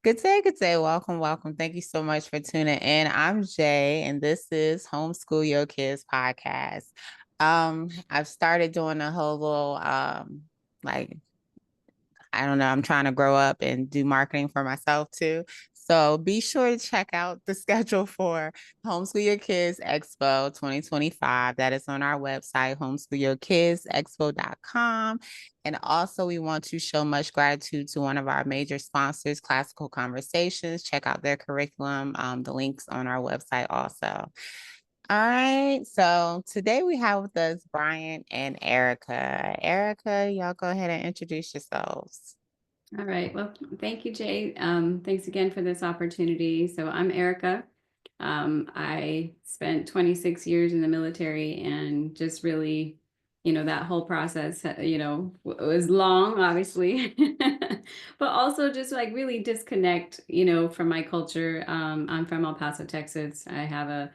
Good day, good day. Welcome, welcome. Thank you so much for tuning in. I'm Jay, and this is Homeschool Yo Kids podcast. I've started doing a whole little like I don't know, I'm trying to grow up and do marketing for myself too. So be sure to check out the schedule for Homeschool Your Kids Expo 2025. That is on our website, homeschoolyourkidsexpo.com. And also, we want to show much gratitude to one of our major sponsors, Classical Conversations. Check out their curriculum. The links on our website also. All right. So today we have with us Brian and Erica. Erica, y'all go ahead and introduce yourselves. All right. Well, thank you, Jay. Thanks again for this opportunity. So I'm Erica. I spent 26 years in the military and just really, that whole process, was long, obviously, but also just like really disconnect, from my culture. I'm from El Paso, Texas. I have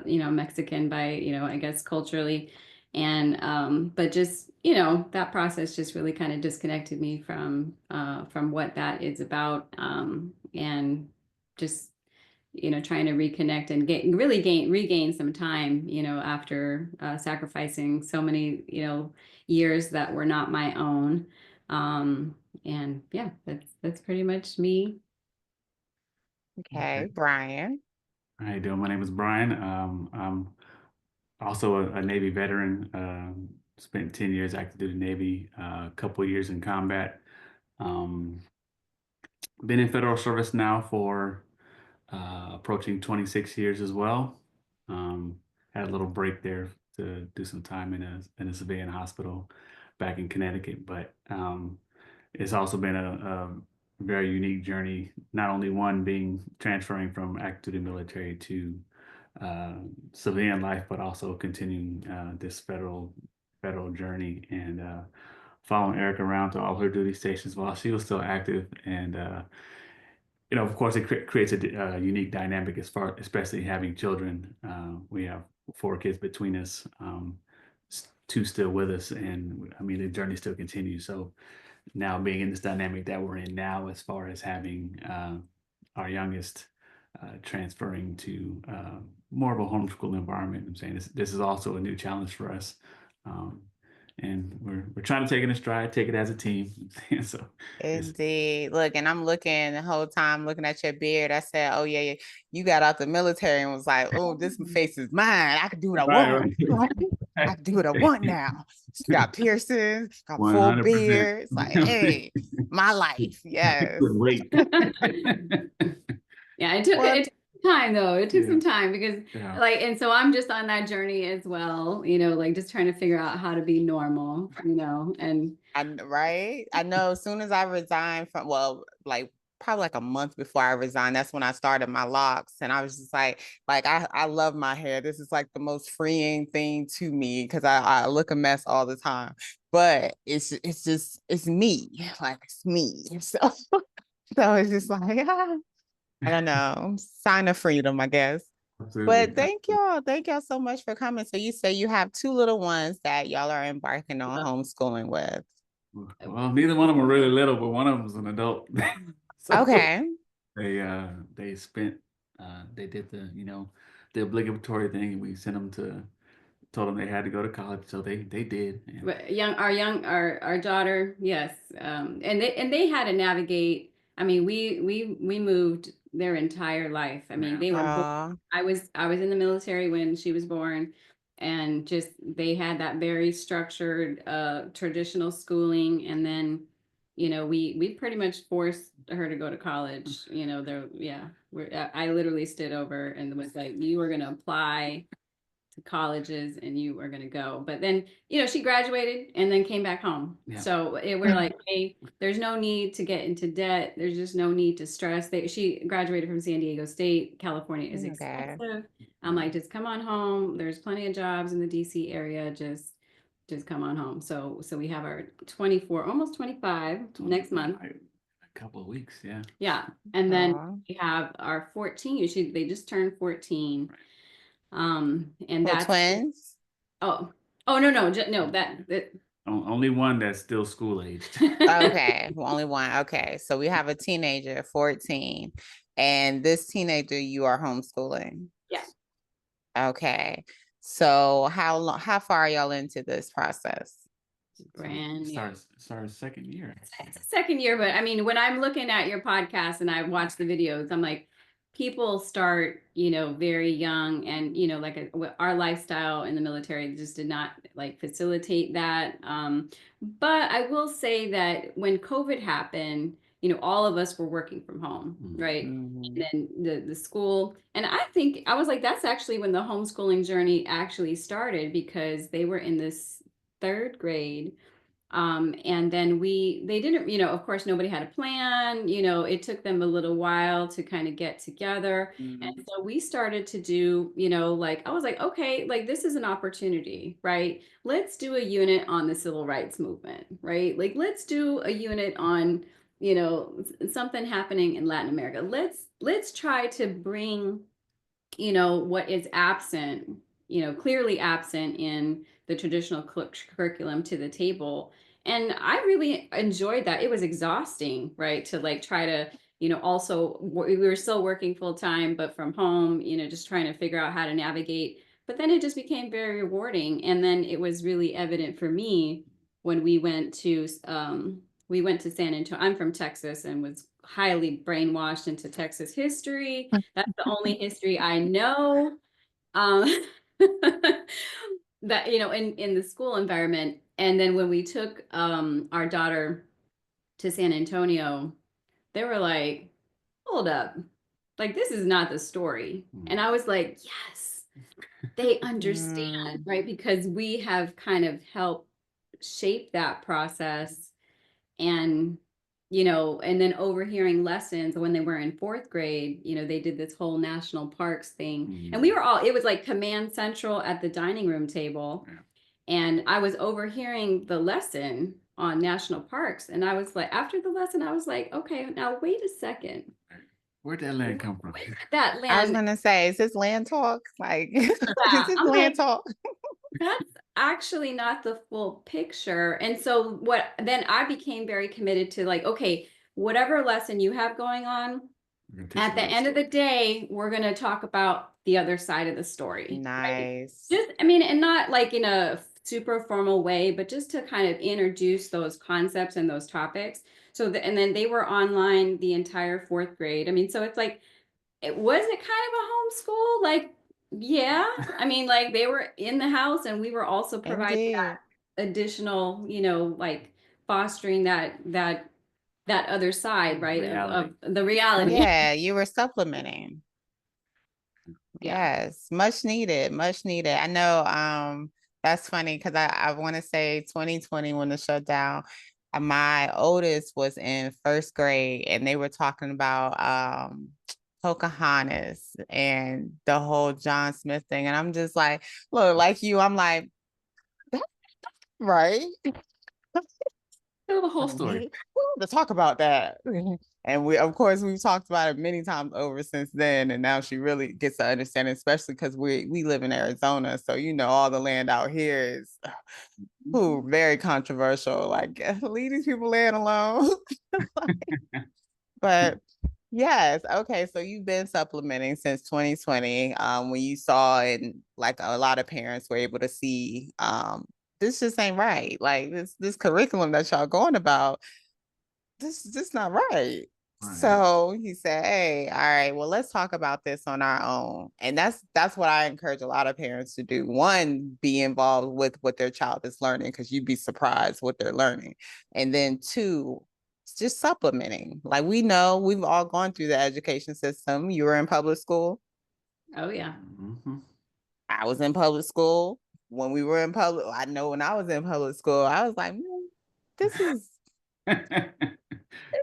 Mexican by, I guess culturally. And but just that process just really kind of disconnected me from what that is about, and just trying to reconnect and regain some time, after sacrificing so many years that were not my own. And yeah, that's pretty much me. Okay, Okay. Brian. How you doing? My name is Brian. I'm also a Navy veteran. Spent 10 years active duty Navy, a couple of years in combat. Um, been in federal service now for approaching 26 years as well. Had a little break there to do some time in a civilian hospital back in Connecticut, but it's also been a very unique journey. Not only one being transferring from active duty military to uh, civilian life, but also continuing this federal journey and following Eric around to all her duty stations while she was still active. And of course, it creates a unique dynamic as far, especially having children. We have four kids between us, two still with us, and I mean the journey still continues. So now being in this dynamic that we're in now, as far as having our youngest transferring to more of a homeschool environment. I'm saying this is also a new challenge for us, um, and we're trying to take it in stride, take it as a team. So it's Indeed. Look, and I'm looking the whole time looking at your beard. I said, oh, yeah, yeah, you got out the military and was like, oh, this face is mine. I can do what I right, want. right. I can do what I want now. She got piercings, got full 100%. beard. It's like, hey, my life. Yes. Couldn't wait. Yeah, Well, it took time though. It took Yeah, some time because yeah. and so I'm just on that journey as well, like just trying to figure out how to be normal, and right. I know as soon as I resigned from, well, like probably like a month before I resigned, that's when I started my locks. And I was just like I love my hair. This is like the most freeing thing to me because I look a mess all the time. But it's just it's me. Like it's me. So it's just like I don't know. Sign of freedom, I guess. Absolutely. But thank y'all. Thank y'all so much for coming. So you say you have two little ones that y'all are embarking on homeschooling with. Well, neither one of them are really little, but one of them is an adult. So Okay. they spent they did the obligatory thing, and we sent them to told them they had to go to college, so they did. And but our daughter, yes, and they had to navigate. I mean, we moved their entire life. I mean, yeah, they were born. Uh, I was in the military when she was born, and just they had that very structured, traditional schooling, and then, we pretty much forced her to go to college. There, yeah, I literally stood over and was like, you were going to apply to colleges and you are going to go. But then, she graduated and then came back home. yeah, So we're like, hey, there's no need to get into debt. There's just no need to stress. She graduated from San Diego State. California is okay. expensive. I'm like, just come on home. There's plenty of jobs in the DC area. Just come on home. So we have our 24, almost 25 next month. a couple of weeks. Yeah. Yeah. And then Uh, we have our 14. They just turned 14. And well, that's twins. Oh, oh no, no, no, that Only one that's still school aged. Okay, only one. Okay, so we have a teenager, 14, and this teenager you are homeschooling. Yeah. Okay, so how far are y'all into this process? Brand new. Started second year. It's a second year, but I mean, when I'm looking at your podcast and I watch the videos, I'm like, people start, very young, and like our lifestyle in the military just did not like facilitate that. But I will say that when COVID happened, all of us were working from home, right? Mhm. And then the school, and I think I was like, that's actually when the homeschooling journey actually started, because they were in this third grade. And then they didn't, of course, nobody had a plan, it took them a little while to kind of get together. Mhm. And so we started to do, like, I was like, okay, like this is an opportunity, right? Let's do a unit on the civil rights movement, right? Like, let's do a unit on, something happening in Latin America. Let's try to bring, what is absent, clearly absent in the traditional curriculum to the table. And I really enjoyed that. It was exhausting, right? To like try to, also we were still working full time, but from home, just trying to figure out how to navigate. But then it just became very rewarding. And then it was really evident for me when we went to San Antonio. I'm from Texas and was highly brainwashed into Texas history. That's the only history I know. Um, that, in the school environment. And then when we took our daughter to San Antonio, they were like, hold up, like this is not the story. And I was like, yes, they understand, right? Because we have kind of helped shape that process. And and then overhearing lessons when they were in fourth grade, they did this whole national parks thing. And we were all, it was like command central at the dining room table. Yeah. And I was overhearing the lesson on national parks. And I was like, after the lesson, I was like, okay, now wait a second. Where'd that land come from? That I was land, gonna say, is this land talk? Like, is this I'm land like, talk? that's actually not the full picture. And so then I became very committed to like, okay, whatever lesson you have going on, at the end of the day, we're going to talk about the other side of the story. Right? Nice. Just, I mean, and not like in a super formal way, but just to kind of introduce those concepts and those topics. And then they were online the entire fourth grade. I mean, so it's like, was it kind of a homeschool? Like, yeah, I mean, like they were in the house and we were also providing Indeed. that additional, like fostering that other side, right? Of the reality. Yeah, you were supplementing. Yeah. Yes, much needed, much needed. I know that's funny because I want to say 2020 when the shutdown, my oldest was in first grade and they were talking about Pocahontas and the whole John Smith thing. And I'm just like, look, like you, I'm like, that's right. Tell the whole story. We want to talk about that. And of course, we've talked about it many times over since then. And now she really gets to understand it, especially because we live in Arizona. So, all the land out here is very controversial. Like, leave these people land alone. But yes, okay. So you've been supplementing since 2020. When you saw and like a lot of parents were able to see this just ain't right. Like this curriculum that y'all going about, this not right. So he said, hey, all right, well, let's talk about this on our own. And that's what I encourage a lot of parents to do. One, be involved with what their child is learning, because you'd be surprised what they're learning. And then two, just supplementing. Like, we know we've all gone through the education system. You were in public school. Oh, yeah. Mm-hmm. I was in public school. When we were in public, I know when I was in public school, I was like, this is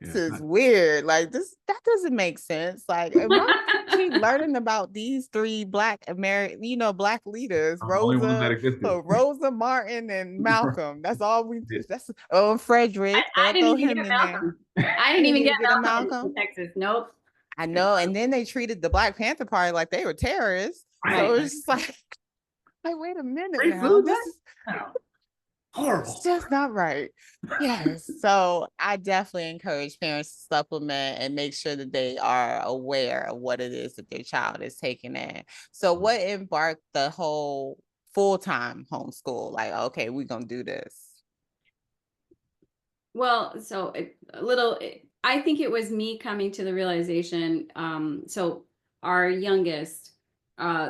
this is weird. Like that doesn't make sense. Like, why keep learning about these three Black Black leaders, Rosa Martin and Malcolm. That's all we do. That's Frederick. I didn't Throw even him get in Malcolm. there. I didn't even get a Malcolm in Texas. Nope. I know. And then they treated the Black Panther Party like they were terrorists. Right. So it's just like, wait a minute now. horrible. It's just not right. Yes. So I definitely encourage parents to supplement and make sure that they are aware of what it is that their child is taking in. So what embarked the whole full-time homeschool? Like, okay, we're gonna do this. Well, so I think it was me coming to the realization. So our youngest,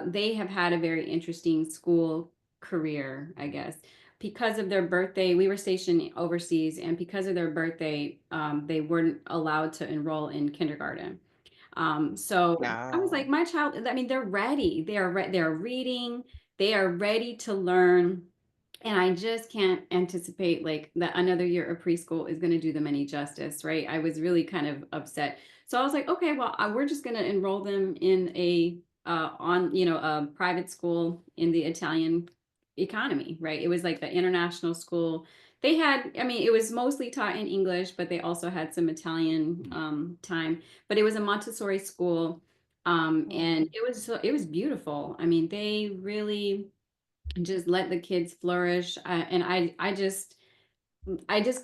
they have had a very interesting school career, I guess. Because of their birthday, we were stationed overseas, and because of their birthday, they weren't allowed to enroll in kindergarten. So I was like, No. my child, I mean, they're ready. They're reading, they are ready to learn. And I just can't anticipate like that another year of preschool is going to do them any justice, right? I was really kind of upset. So I was like, okay, well, we're just going to enroll them in a private school in the Italian economy, right? It was like the international school. They had, I mean, it was mostly taught in English, but they also had some Italian time. But it was a Montessori school, and it was beautiful. I mean, they really just let the kids flourish. And I just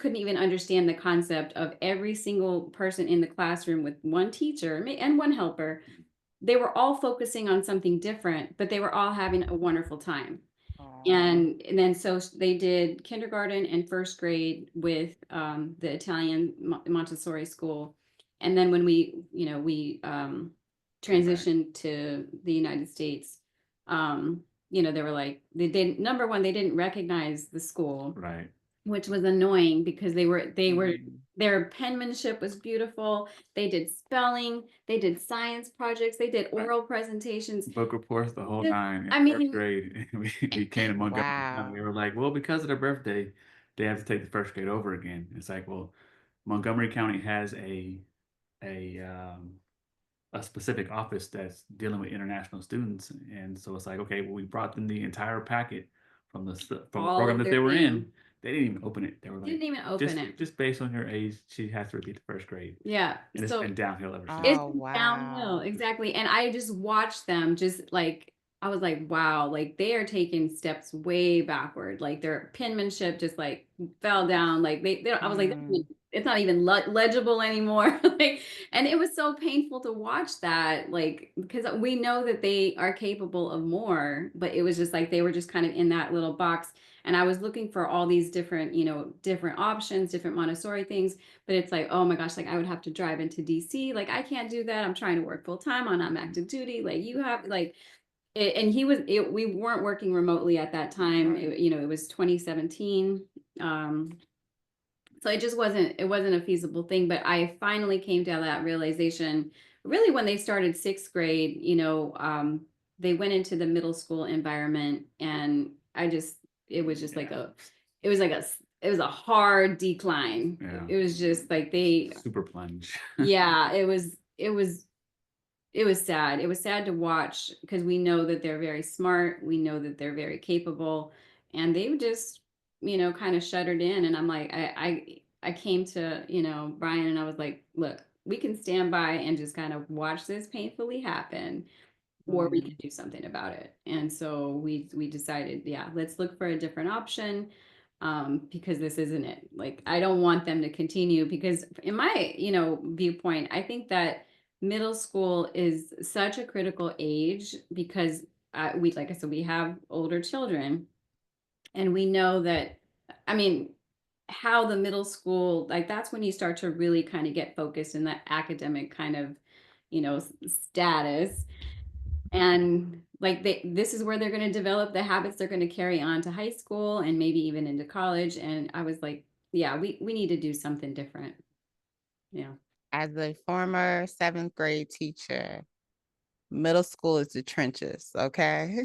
couldn't even understand the concept of every single person in the classroom with one teacher and one helper. They were all focusing on something different, but they were all having a wonderful time. And then so they did kindergarten and first grade with the Italian Montessori school. And then when we transitioned to the United States, they were like, they didn't, number one, they didn't recognize the school, Right. which was annoying because they were Mhm. their penmanship was beautiful. They did spelling, they did science projects, they did oral presentations. Book reports, the whole nine in I first mean, grade. We came to Montgomery County. They Wow. were like, well, because of their birthday, they have to take the first grade over again. It's like, well, Montgomery County has a um, a specific office that's dealing with international students, and so it's like, okay, well, we brought them the entire packet from the all program of that their they were things. in. They didn't even open it. They were like, Didn't even open it. just based on her age, she has to repeat the first grade, Yeah. and it's So been downhill ever since. it's Oh, downhill, wow. exactly. And I just watched them just like I was like, wow, like they are taking steps way backward. Like their penmanship just like fell down. Like I was like, Mm. it's not even legible anymore. Like, and it was so painful to watch that, like, because we know that they are capable of more, but it was just like they were just kind of in that little box. And I was looking for all these different, different options, different Montessori things, but it's like, oh my gosh, like I would have to drive into DC. Like I can't do that. I'm trying to work full time on I'm active duty. Like you have like and we weren't working remotely at that time. Right. It was 2017. So it wasn't a feasible thing, but I finally came to that realization really when they started sixth grade. They went into the middle school environment, and it was just like it was like it was a hard decline. Yeah, It was just like they super plunge. yeah, it was sad. It was sad to watch because we know that they're very smart. We know that they're very capable, and they would just, kind of shuttered in. And I'm like, I came to, Brian, and I was like, look, we can stand by and just kind of watch this painfully happen, or we Mm. can do something about it. And so we decided, yeah, let's look for a different option, because this isn't it. Like, I don't want them to continue because in my, viewpoint, I think that middle school is such a critical age because like I said, we have older children, and we know that, I mean, how the middle school, like that's when you start to really kind of get focused in that academic kind of, status. And like this is where they're going to develop the habits they're going to carry on to high school and maybe even into college. And I was like, yeah, we need to do something different. Yeah. As a former seventh grade teacher, middle school is the trenches, okay?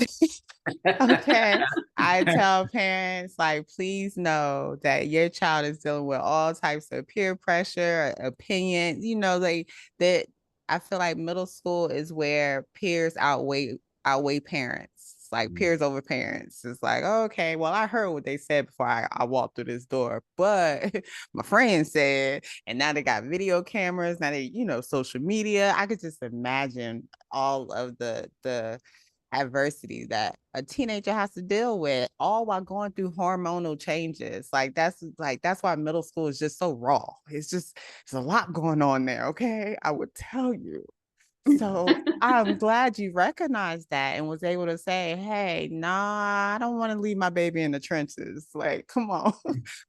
Okay. I tell parents, like, please know that your child is dealing with all types of peer pressure, opinions, like that. I feel like middle school is where peers outweigh parents. It's like peers over parents. It's like, okay, well, I heard what they said before I walked through this door, but my friend said, and now they got video cameras, now they, social media. I could just imagine all of the adversity that a teenager has to deal with, all while going through hormonal changes. Like that's why middle school is just so raw. There's a lot going on there. Okay, I would tell you. So I'm glad you recognized that and was able to say, hey, nah, I don't want to leave my baby in the trenches. Like, come on,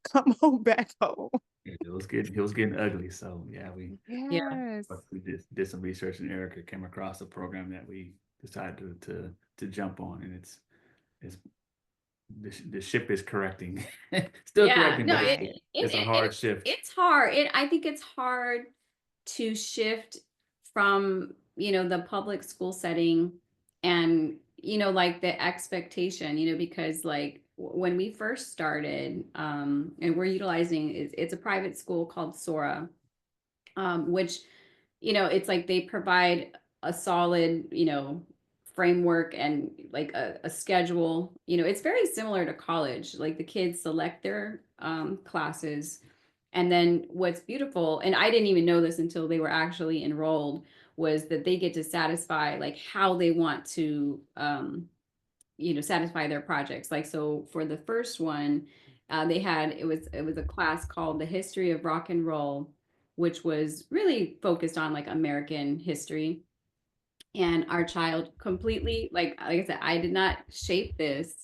come on back home. It was getting ugly. So yeah, Yeah. Yes. we did some research, and Erica came across a program that we decided to jump on, and it's the ship is correcting. Still Yeah, correcting, no, but Right. it's a hard shift. it's hard. I think it's hard to shift from, the public school setting and, like the expectation, because like when we first started, and we're utilizing, it's a private school called Sora, which, it's like they provide a solid, framework and like a schedule. It's very similar to college. Like the kids select their classes. And then what's beautiful, and I didn't even know this until they were actually enrolled, was that they get to satisfy like how they want to satisfy their projects. Like, so for the first one, they had, it was a class called The History of Rock and Roll, which was really focused on like American history. And our child completely, like I said, I did not shape this,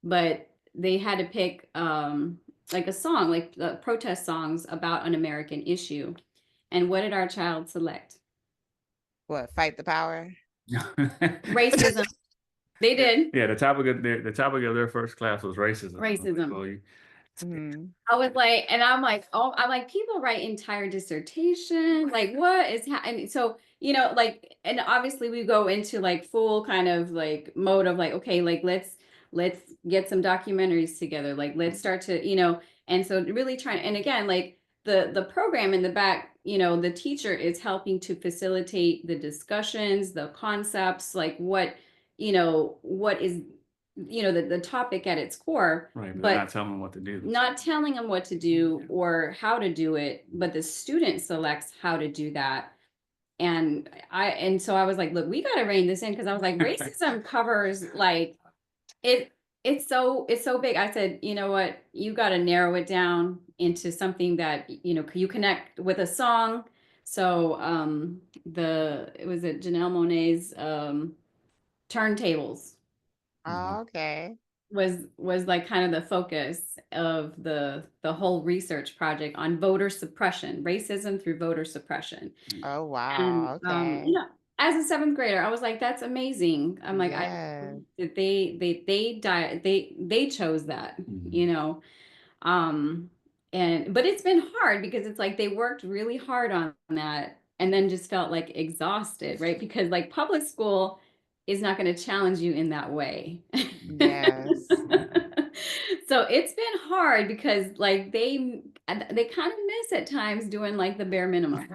but they had to pick like a song, like protest songs about an American issue. And what did our child select? What, fight the power? Racism. They did. Yeah, the topic of their first class was racism. Racism. Well, Mm-hmm. I was like, and I'm like, oh, I'm like, people write entire dissertation. Like, what is happening? So, like, and obviously we go into like full kind of like mode of like, okay, like let's get some documentaries together. Like, let's start to, and so really trying, and again, like the program in the back, the teacher is helping to facilitate the discussions, the concepts, like what is the topic at its core, right, but but they're not telling them what to do. not telling them what to do or how to do it, but the student selects how to do that. And so I was like, look, we got to rein this in, because I was like, racism covers like it it's so big. I said, you know what, you got to narrow it down into something that you connect with a song. So it was at Janelle Monáe's Turntables Oh, okay. was like kind of the focus of the whole research project on voter suppression, racism through voter suppression. Oh, And wow. Okay. as a seventh grader, I was like, that's amazing. I'm like, I Yeah. that they chose that, um but it's been hard because it's like they worked really hard on that and then just felt like exhausted, right? Because like public school is not going to challenge you in that way. Yes. So it's been hard because like they kind of miss at times doing like the bare minimum.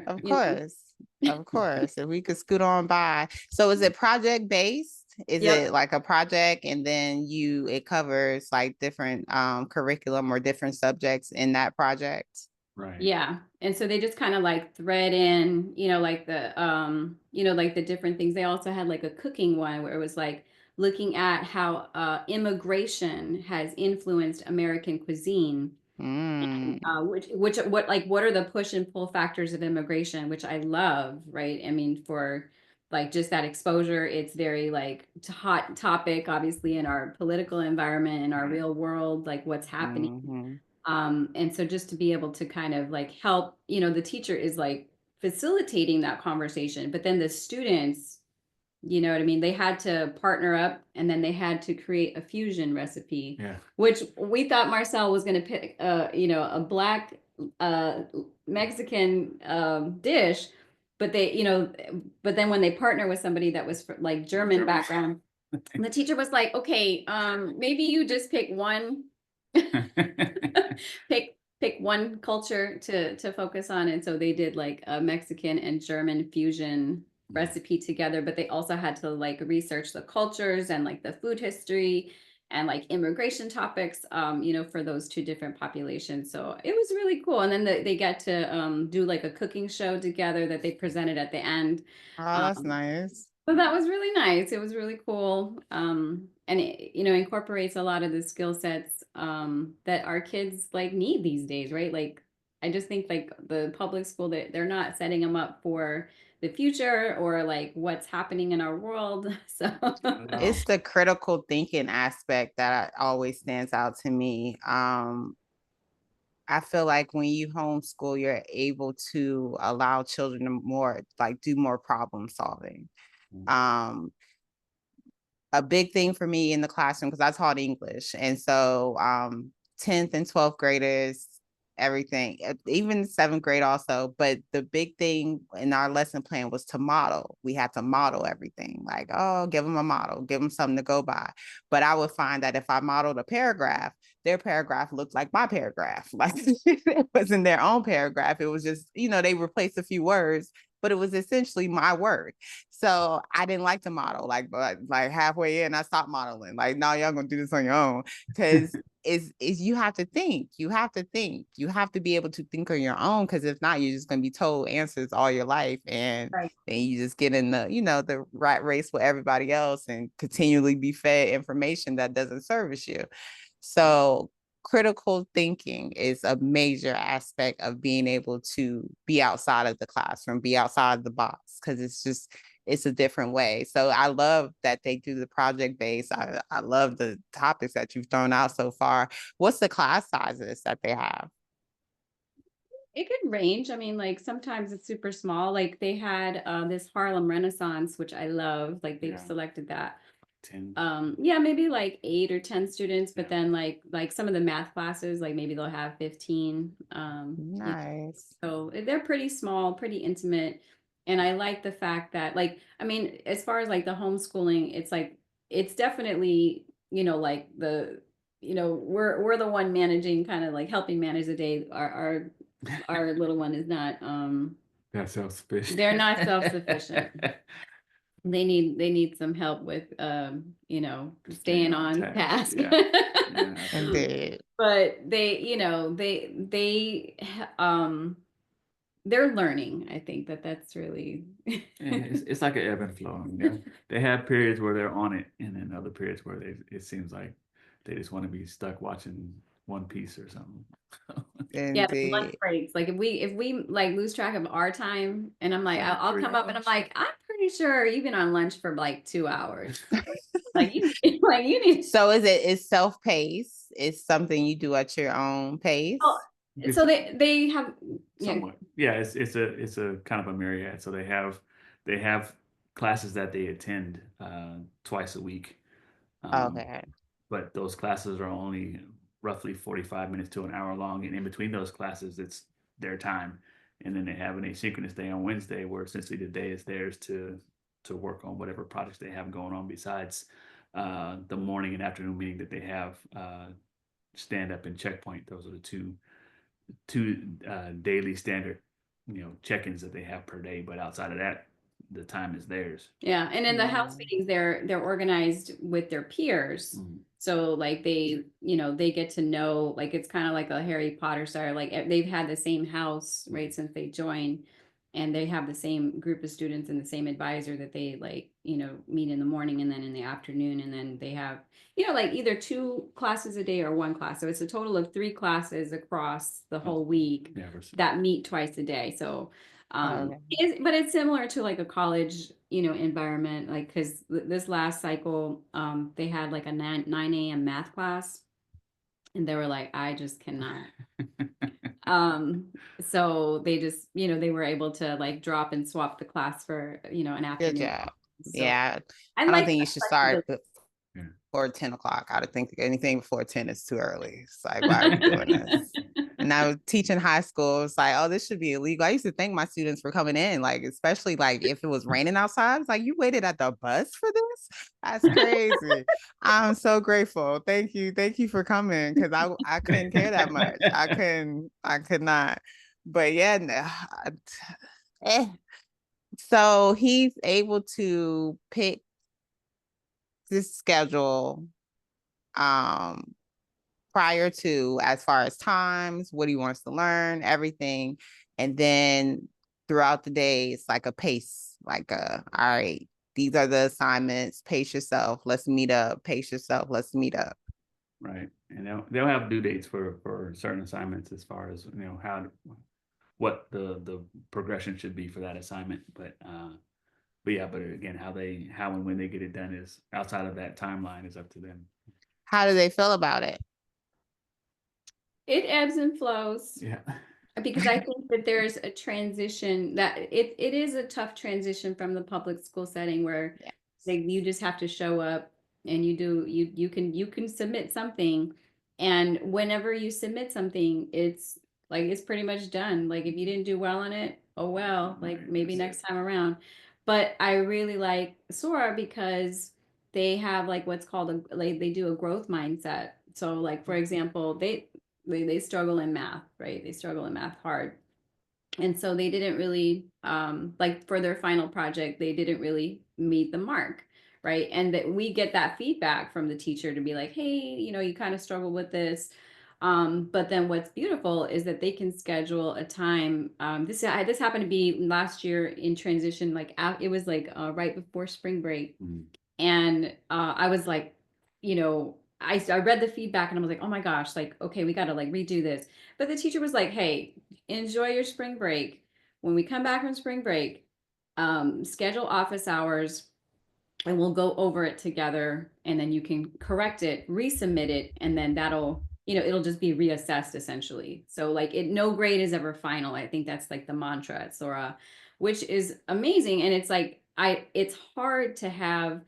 Of You know? course. Of course. If we could scoot on by. So is it project based? Is Yep. it like a project and then it covers like different curriculum or different subjects in that project? Right. Yeah. And so they just kind of like thread in, like like the different things. They also had like a cooking one where it was like looking at how immigration has influenced American cuisine. Mm. What are the push and pull factors of immigration, which I love, right? I mean, for like just that exposure, it's very like hot topic, obviously, in our political environment, in our real world, like what's happening. Mm-hmm. And so just to be able to kind of like help, the teacher is like facilitating that conversation, but then the students, you know what I mean? They had to partner up and then they had to create a fusion recipe, Yeah. which we thought Marcel was going to pick, a black Mexican dish, but but then when they partner with somebody that was like German background, the teacher was like, okay, maybe you just pick one, pick one culture to focus on. And so they did like a Mexican and German fusion recipe together, but they also had to like research the cultures and like the food history and like immigration topics, for those two different populations. So it was really cool. And then they get to do like a cooking show together that they presented at the end. Oh, that's nice. So that was really nice. It was really cool. And it, incorporates a lot of the skill sets that our kids like need these days, right? Like I just think like the public school that they're not setting them up for the future or like what's happening in our world. So It's the critical thinking aspect that always stands out to me. I feel like when you homeschool, you're able to allow children to more like do more problem solving. Um, a big thing for me in the classroom, because I taught English, and so 10th and 12th graders, everything, even 7th grade also. But the big thing in our lesson plan was to model. We had to model everything, like, oh, give them a model, give them something to go by. But I would find that if I modeled a paragraph, their paragraph looked like my paragraph. Like it wasn't their own paragraph. It was just, they replaced a few words, but it was essentially my work. So I didn't like to model. But halfway in, I stopped modeling. Like, no, y'all gonna do this on your own. Because is you have to think. You have to think. You have to be able to think on your own. Because if not, you're just gonna be told answers all your life, and right. then you just get in the rat race with everybody else and continually be fed information that doesn't service you. So critical thinking is a major aspect of being able to be outside of the classroom, be outside of the box, because it's a different way. So I love that they do the project based. I love the topics that you've thrown out so far. What's the class sizes that they have? It could range. I mean, like sometimes it's super small. Like they had this Harlem Renaissance, which I love. Like they've selected that. 10. Yeah, maybe like 8 or 10 students, but Yeah. then like some of the math classes, like maybe they'll have 15. Nice. So they're pretty small, pretty intimate. And I like the fact that like, I mean, as far as like the homeschooling, it's like it's definitely, like we're the one managing, kind of like helping manage the day. Our little one is not They're self-sufficient. they're not self-sufficient. They need some help with staying on task. Yeah. Yeah, Indeed. But they're learning. I think that's really it's like an ebb and flow. They have periods where they're on it, and then other periods where it seems like they just want to be stuck watching One Piece or something. yeah, the lunch Indeed. breaks. Like if we like lose track of our time, and I'm like, I'll come up and I'm like, I'm pretty sure you've been on lunch for like 2 hours. Like you need. So is self-paced? Is something you do at your own pace? Oh, so they have somewhat. Yeah, it's a kind of a myriad. So they have classes that they attend twice a week. Okay. But those classes are only roughly 45 minutes to an hour long, and in between those classes, it's their time. And then they have an asynchronous day on Wednesday, where essentially the day is theirs to work on whatever projects they have going on besides the morning and afternoon meeting that they have. Stand up and checkpoint. Those are the two daily standard check-ins that they have per day. But outside of that, the time is theirs. Yeah, and in the house meetings, they're organized with their peers. So like they get to know, like it's kind of like a Harry Potter style. Like they've had the same house, right, since they joined, and they have the same group of students and the same advisor that they meet in the morning and then in the afternoon, and then they have like either 2 classes a day or 1 class. So it's a total of 3 classes across the whole week that meet twice a day. So but it's similar to like a college environment, like because this last cycle they had like a 9 a.m. math class, and they were like, I just cannot. So they just they were able to like drop and swap the class for an afternoon. Good job. So yeah, I don't think you should start before 10 o'clock. I would think anything before 10 is too early. It's like, why are we doing this? And I was teaching high school. It's like, oh, this should be illegal. I used to thank my students for coming in, like, especially like if it was raining outside. It's like, you waited at the bus for this? That's crazy. I'm so grateful. Thank you. Thank you for coming, because I couldn't care that much. I could not. But yeah, so he's able to pick this schedule prior to, as far as times, what he wants to learn, everything. And then throughout the day, it's like a pace, like all right, these are the assignments, pace yourself, let's meet up, pace yourself, let's meet up. Right. And they'll have due dates for certain assignments as far as, what the progression should be for that assignment. But yeah, but again, how and when they get it done is outside of that timeline is up to them. How do they feel about it? It ebbs and flows. Yeah. Because I think that there's a transition that it is a tough transition from the public school setting where Yes. like you just have to show up and you can submit something, and whenever you submit something, it's pretty much done. Like if you didn't do well on it, oh well, like Right, maybe that's next time around. But I really like Sora because they have like what's called they do a growth mindset. So like for example, they struggle in math, right? They struggle in math hard. And so they didn't really like for their final project, they didn't really meet the mark, right? And that we get that feedback from the teacher to be like, hey, you kind of struggle with this. But then what's beautiful is that they can schedule a time. This happened to be last year in transition, like it was like right before spring break. Mm. And I was like, I read the feedback and I was like, oh my gosh, like, okay, we got to like redo this. But the teacher was like, hey, enjoy your spring break. When we come back from spring break, schedule office hours and we'll go over it together, and then you can correct it, resubmit it, and then it'll just be reassessed essentially. So like no grade is ever final. I think that's like the mantra at Sora, which is amazing. And it's like, it's hard to have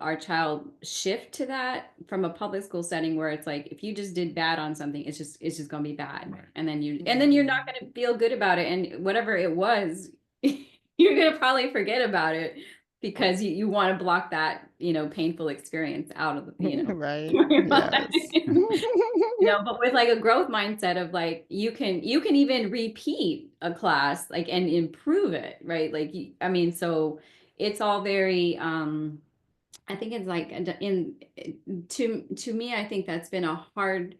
our child shift to that from a public school setting where it's like if you just did bad on something, it's just gonna be bad. Right. And then you're not gonna feel good about it, and whatever it was you're gonna probably forget about it because you want to block that painful experience out of the right. Yes. but with like a growth mindset of like you can even repeat a class like and improve it, right? Like so it's all very I think it's like to me, I think that's been a hard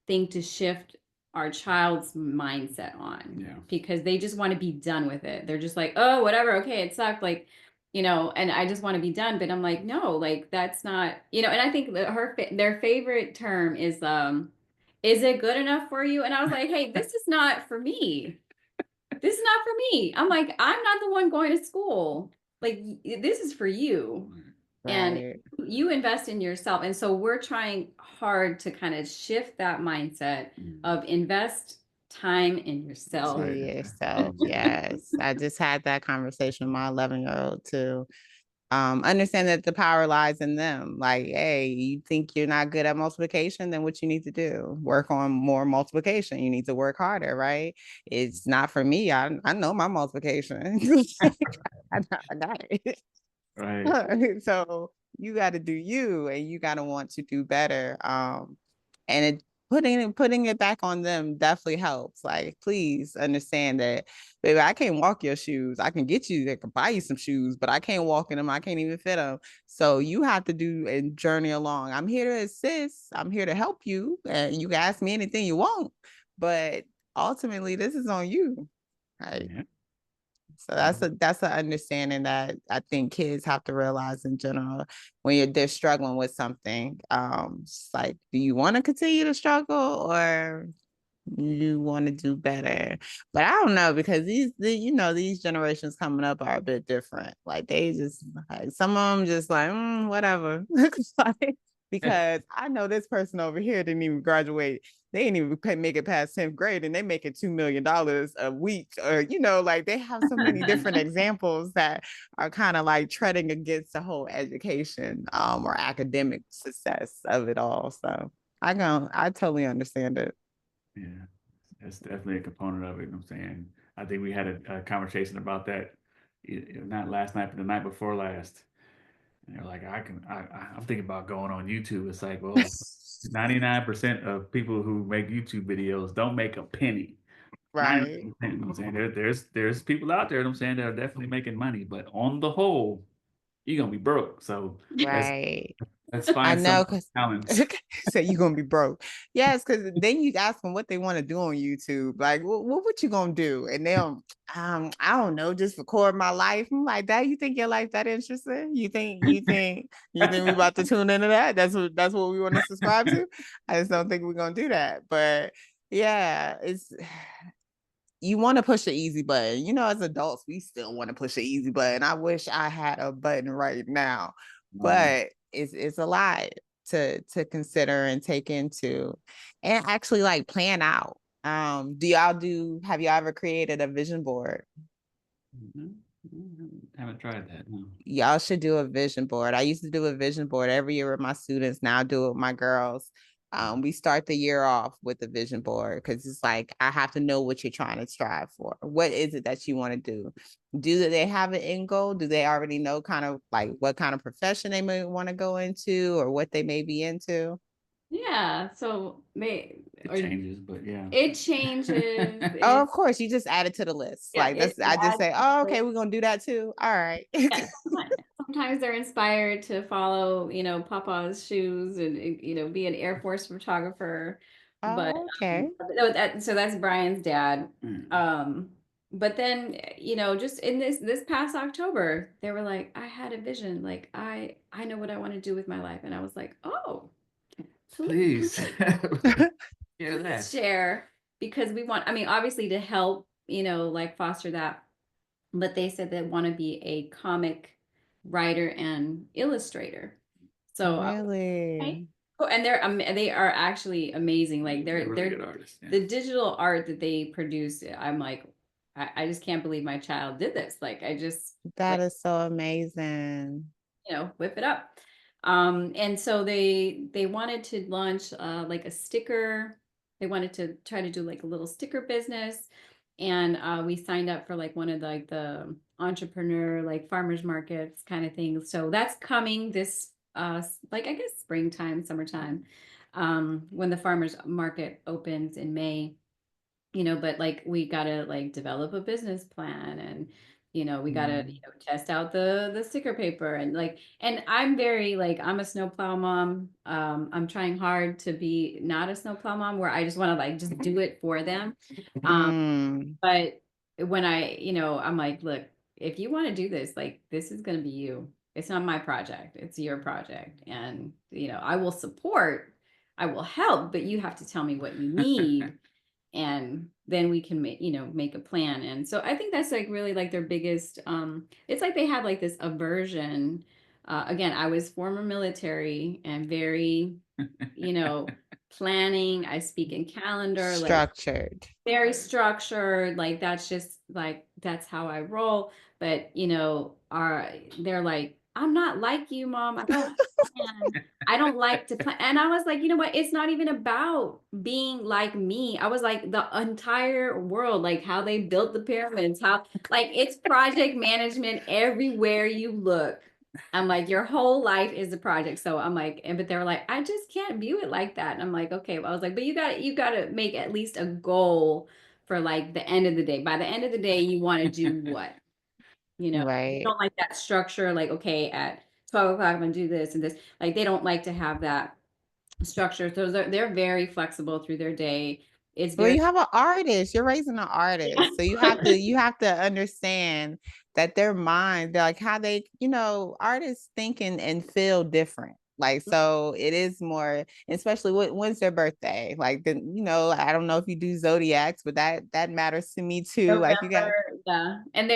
thing to shift our child's mindset on. Yeah. Because they just want to be done with it. They're just like, oh, whatever, okay, it sucked, like, and I just want to be done. But I'm like, no, like that's not, and I think that their favorite term is it good enough for you? And I was like, hey, this is not for me. This is not for me. I'm like, I'm not the one going to school. Like this is for you. And Right. you invest in yourself. And so we're trying hard to kind of shift that mindset of invest time in yourself. To yourself. Yes. I just had that conversation with my 11-year-old too. Understand that the power lies in them. Like, hey, you think you're not good at multiplication, then what you need to do? Work on more multiplication. You need to work harder, right? It's not for me. I know my multiplication. I got it. Right. So you got to do you, and you got to want to do better. And putting it back on them definitely helps. Like, please understand that, baby, I can't walk your shoes. I can get you, I can buy you some shoes, but I can't walk in them. I can't even fit them. So you have to do and journey along. I'm here to assist. I'm here to help you, and you can ask me anything you want. But ultimately, this is on you. Right. Yeah. So that's an understanding that I think kids have to realize in general when they're struggling with something. It's like, do you want to continue to struggle or you want to do better? But I don't know, because these generations coming up are a bit different. Like they just like, some of them just like whatever. Like, because I know this person over here didn't even graduate. They didn't even make it past 10th grade, and they making $2 million a week, or like they have so many different examples that are kind of like treading against the whole education or academic success of it all. So I totally understand it. Yeah, that's definitely a component of it. You know what I'm saying, I think we had a conversation about that, not last night, but the night before last. And they're like, I'm thinking about going on YouTube. It's like, well, 99% of people who make YouTube videos don't make a penny. Right. 99%, you know what I'm saying, there's people out there, you know what I'm saying, that are definitely making money, but on the whole, you're gonna be broke. So Right. Let's I find know, some because talents. so you're gonna be broke. Yes, because then you ask them what they want to do on YouTube. Like, what you gonna do? And they'll, I don't know, just record my life. I'm like, Dad, you think your life that interesting? You think we about to tune into that? That's what we want to subscribe to. I just don't think we're gonna do that. But yeah, it's you want to push the easy button. As adults, we still want to push the easy button. I wish I had a button right now, but it's a lot to consider and take into and actually like plan out. Have y'all ever created a vision board? Mhm. Haven't tried that. No. Y'all should do a vision board. I used to do a vision board every year with my students. Now I do it with my girls. We start the year off with the vision board because it's like I have to know what you're trying to strive for. What is it that you want to do? Do they have an end goal? Do they already know kind of like what kind of profession they may want to go into or what they may be into? Yeah, so It changes, but yeah. it changes. Oh, of course, you just add it to the list. Yeah, Like that's it I just adds say, to oh, the okay, we're gonna do that too. All right. yeah, sometimes they're inspired to follow, Papa's shoes and, be an Air Force photographer. But Oh, okay. no, so that's Brian's dad. Mm. But then, just in this past October, they were like, I had a vision, like I know what I want to do with my life. And I was like, oh, Please. Yeah, let's that. share because we want, I mean, obviously to help, like foster that, but they said they want to be a comic writer and illustrator. So okay. Really? Cool. And they are actually amazing. Like They're really good artists. Yeah. the digital art that they produce. I'm like, I just can't believe my child did this. Like I just That like, is so amazing. whip it up. And so they wanted to launch like a sticker. They wanted to try to do like a little sticker business. And we signed up for like one of the entrepreneur like farmers markets kind of things. So that's coming this like I guess springtime, summertime, when the farmers market opens in May. But like we gotta like develop a business plan and we gotta test out the sticker paper and like and I'm very like I'm a snowplow mom. I'm trying hard to be not a snowplow mom where I just want to like just do it for them. Mm, But when I'm like, look, if you want to do this, like this is gonna be you. It's not my project, it's your project. And I will support, I will help, but you have to tell me what you need and then we can make a plan. And so I think that's like really like their biggest it's like they have like this aversion. Again, I was former military and very planning. I speak in calendar, like structured. very structured, like that's just like that's how I roll. But are they're like, I'm not like you, mom. I don't plan. I don't like to plan. And I was like, you know what? It's not even about being like me. I was like the entire world, like how they built the pyramids, how like it's project management everywhere you look. I'm like, your whole life is a project. So I'm like, but they were like, I just can't view it like that. And I'm like, okay. Well, I was like, but you gotta make at least a goal for like the end of the day. By the end of the day, you want to do what? You Right. don't like that structure, like, okay, at 12 o'clock, I'm gonna do this and this. Like they don't like to have that structure. So they're very flexible through their day. It's Well, very you have an artist. You're raising an artist. So you have to understand that their mind, they're like how they, artists think and feel different. Like, so it is more, especially when's their birthday? Like I don't know if you do zodiacs, but that matters to me too. Like you got. November, yeah. And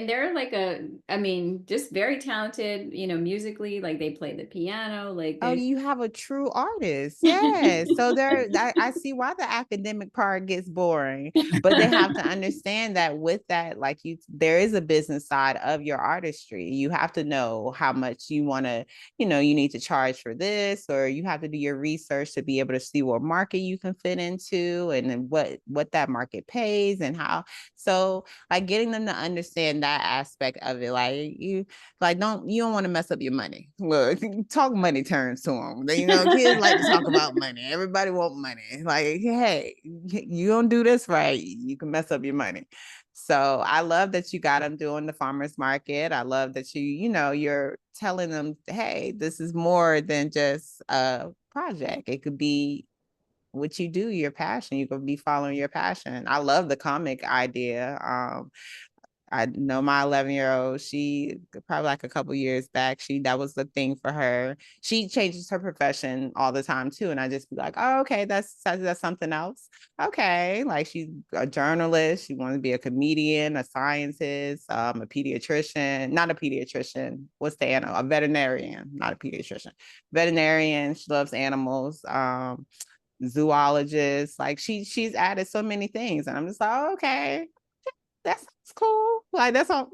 they're like I mean, just very talented, musically, like they play the piano, like Oh, they you have a true artist. Yes. So I see why the academic part gets boring, but they have to understand that with that, like there is a business side of your artistry. You have to know how much you want to, you need to charge for this, or you have to do your research to be able to see what market you can fit into and then what that market pays and how. So like getting them to understand that aspect of it. Like you don't want to mess up your money. Look, talk money terms to them. Kids like to talk about money. Everybody want money. Like, hey, you don't do this right, you can mess up your money. So I love that you got them doing the farmers market. I love that you're telling them, hey, this is more than just a project. It could be what you do, your passion. You could be following your passion. I love the comic idea. I know my 11-year-old, she probably like a couple years back, that was the thing for her. She changes her profession all the time too. And I just be like, oh, okay, that's something else. Okay. Like she's a journalist. She wants to be a comedian, a scientist, a pediatrician, not a pediatrician. What's the animal? A veterinarian, not a pediatrician. Veterinarian. She loves animals. Zoologist. Like she's added so many things. And I'm just like, oh, okay, that sounds cool. Like that's all.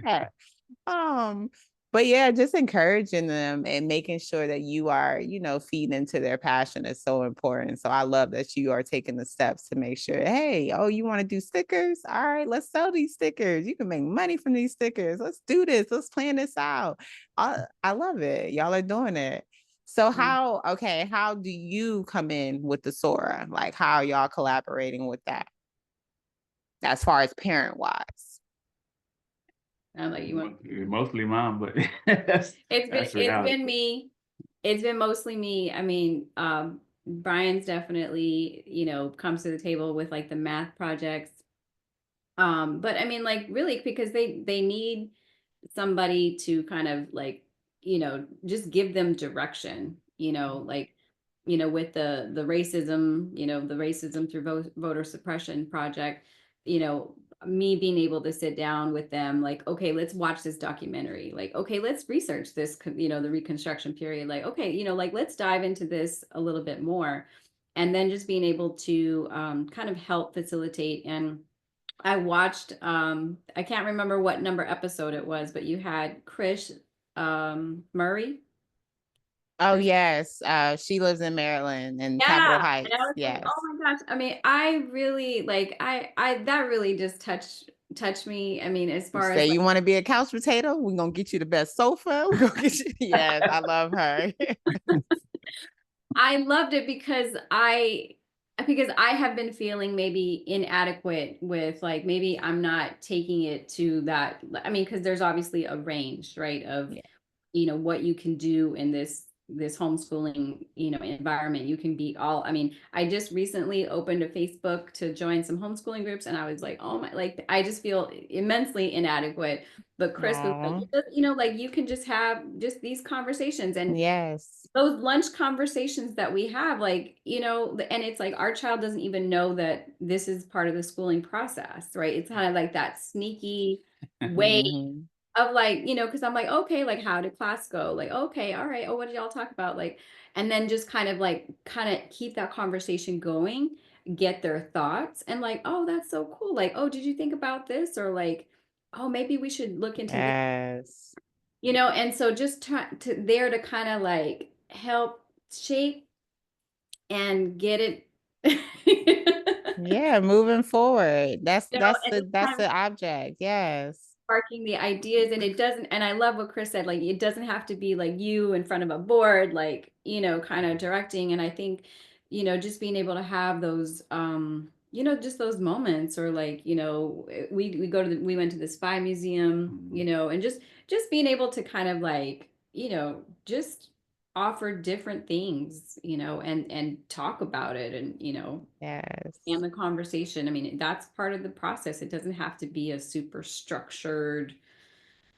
Yeah. Um, but yeah, just encouraging them and making sure that you are, feeding into their passion is so important. So I love that you are taking the steps to make sure, hey, oh, you want to do stickers? All right, let's sell these stickers. You can make money from these stickers. Let's do this. Let's plan this out. I love it. Y'all are doing it. So how do you come in with the Sora? Like how are y'all collaborating with that as far as parent wise? I'm like, you want mostly mom, but it's been me. It's been mostly me. I mean, Brian's definitely, comes to the table with like the math projects. But I mean, like really, because they need somebody to kind of like, just give them direction, like, with the racism, the racism through voter suppression project, me being able to sit down with them, like, okay, let's watch this documentary. Like, okay, let's research this, the Reconstruction period. Like, okay, like, let's dive into this a little bit more. And then just being able to kind of help facilitate. And I watched, I can't remember what number episode it was, but you had Krish Murray. Oh yes. She lives in Maryland in Capitol Yeah. And I Heights. was like, Yes. oh my gosh. I mean, I really like I that really just touched me. I mean, as You far as say like you want to be a couch potato? We're gonna get you the best sofa. We're gonna get you. Yes, I love her. I loved it because I have been feeling maybe inadequate with like maybe I'm not taking it to that. I mean, because there's obviously a range, right, of what you can do in this homeschooling environment. You can be all, I mean, I just recently opened a Facebook to join some homeschooling groups, and I was like, oh my, like I just feel immensely inadequate. But Chris was like, Aww. like you can just have just these conversations, and Yes. those lunch conversations that we have, like, and it's like our child doesn't even know that this is part of the schooling process, right? It's kind of like that sneaky way Mhm. of like, because I'm like, okay, like how did class go? Like, okay, all right. Oh, what did y'all talk about? Like, and then just kind of keep that conversation going, get their thoughts, and like, oh, that's so cool. Like, oh, did you think about this? Or like, oh, maybe we should look into this, Yes. and so just try to there to kind of like help shape and get it. Yeah, moving forward. That's that's And the just that's kind of the object. Yes. sparking the ideas, and it doesn't, and I love what Chris said, like it doesn't have to be like you in front of a board, like kind of directing. And I think just being able to have those just those moments, or like we went to the spy museum, and just being able to kind of like just offer different things, and talk about it, and and Yes. the conversation. I mean, that's part of the process. It doesn't have to be a super structured,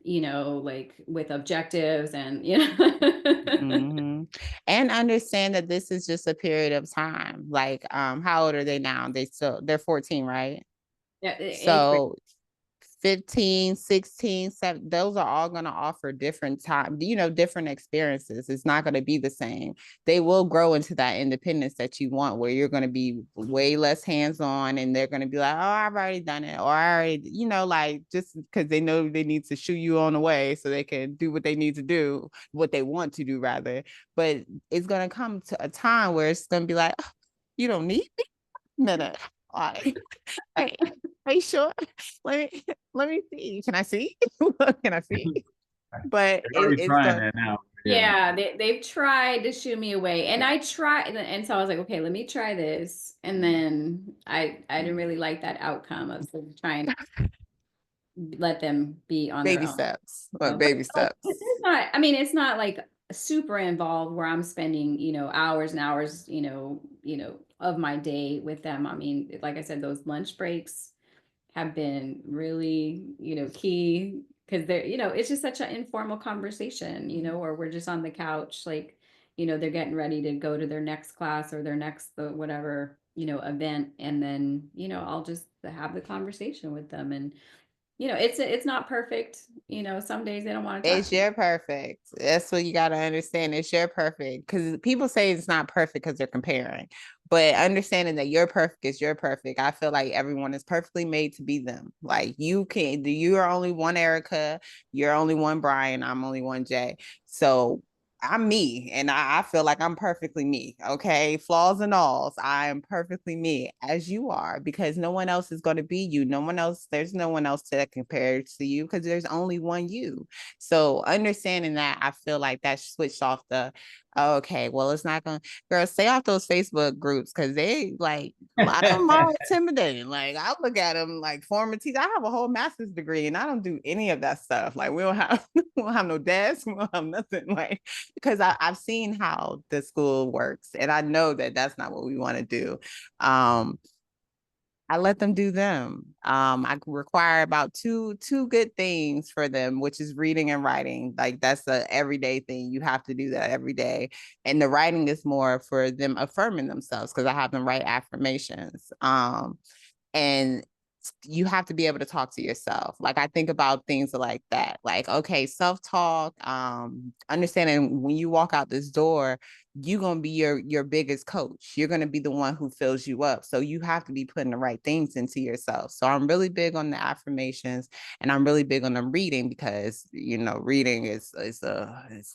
like with objectives and, Hmm. And understand that this is just a period of time. Like, how old are they now? They're 14, right? Yeah, eighth grade. So 15, 16, 7, those are all going to offer different time, different experiences. It's not going to be the same. They will grow into that independence that you want, where you're going to be way less hands-on, and they're going to be like, oh, I've already done it. Or I already, like just because they know they need to shoo you on the way so they can do what they need to do, what they want to do rather. But it's going to come to a time where it's going to be like, oh, you don't need me? Minute. Like, hey, are you sure? Let me see. Can I see? Can I see? But They're already it's trying the that now. Yeah, they've tried to shoo me away, and I tried, and so I was like, okay, let me try this, and then I didn't really like that outcome of sort of trying to let them be on their baby own. steps. So, Look, but baby steps. it's not, I mean, it's not like super involved where I'm spending, hours and hours, of my day with them. I mean, like I said, those lunch breaks have been really, key because they're, it's just such an informal conversation, or we're just on the couch, like, they're getting ready to go to their next class or their next, whatever, event. And then, I'll just have the conversation with them. And, it's not perfect. Some days they don't want to talk It's to me. your perfect. That's what you got to understand. It's your perfect. Because people say it's not perfect because they're comparing. But understanding that your perfect is your perfect, I feel like everyone is perfectly made to be them. Like you are only one Erica, you're only one Brian, I'm only one Jay. So I'm me, and I feel like I'm perfectly me. Okay, flaws and alls, I am perfectly me as you are, because no one else is going to be you. No one else. There's no one else to compare to you because there's only one you. So understanding that, I feel like that switched off the. Okay, well, it's not gonna. Girl, stay off those Facebook groups because they like a lot of them are intimidating. Like I look at them like former teachers. I have a whole master's degree and I don't do any of that stuff. Like we don't have we don't have no desk, we don't have nothing. Like because I've seen how the school works and I know that that's not what we want to do. I let them do them. I require about two good things for them, which is reading and writing. Like that's a everyday thing. You have to do that every day. And the writing is more for them affirming themselves because I have them write affirmations. And you have to be able to talk to yourself. Like I think about things like that. Like, okay, self-talk, understanding when you walk out this door, you're gonna be your biggest coach. You're gonna be the one who fills you up. So you have to be putting the right things into yourself. So I'm really big on the affirmations and I'm really big on them reading because reading it's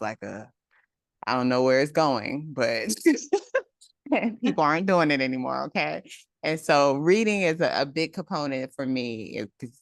like a I don't know where it's going, but people aren't doing it anymore. Okay. And so reading is a big component for me because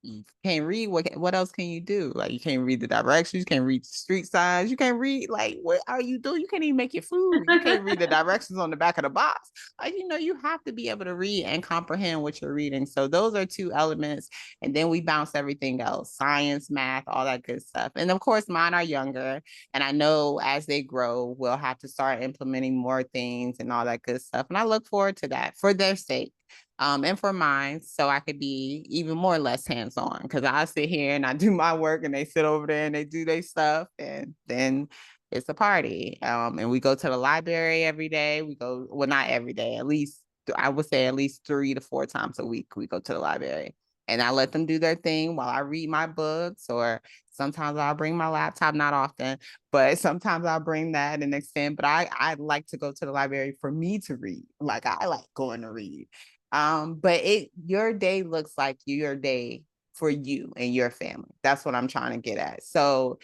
you can't read. What else can you do? Like you can't read the directions, you can't read street signs, you can't read like what are you doing? You can't even make your food. You can't read the directions on the back of the box. Like you have to be able to read and comprehend what you're reading. So those are two elements. And then we bounce everything else, science, math, all that good stuff. And of course, mine are younger. And I know as they grow, we'll have to start implementing more things and all that good stuff. And I look forward to that for their sake. And for mine, so I could be even more less hands-on because I sit here and I do my work and they sit over there and they do their stuff and then it's a party. And we go to the library every day. We go, well, not every day, at least I would say at least 3 to 4 times a week we go to the library. And I let them do their thing while I read my books, or sometimes I'll bring my laptop, not often, but sometimes I'll bring that and extend. But I like to go to the library for me to read. Like I like going to read. But your day looks like your day for you and your family. That's what I'm trying to get at. So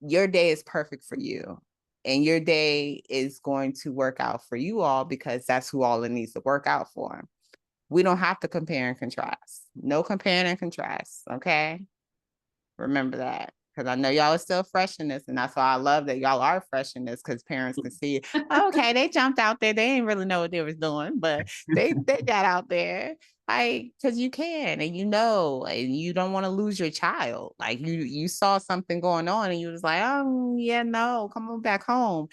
your day is perfect for you. And your day is going to work out for you all because that's who all it needs to work out for. We don't have to compare and contrast. No comparing and contrast. Okay. Remember that. Because I know y'all are still fresh in this. And that's why I love that y'all are fresh in this because parents can see, okay, they jumped out there. They didn't really know what they was doing, but they got out there. Like, because you can and and you don't want to lose your child. Like you saw something going on and you was like, oh yeah, no, come on back home.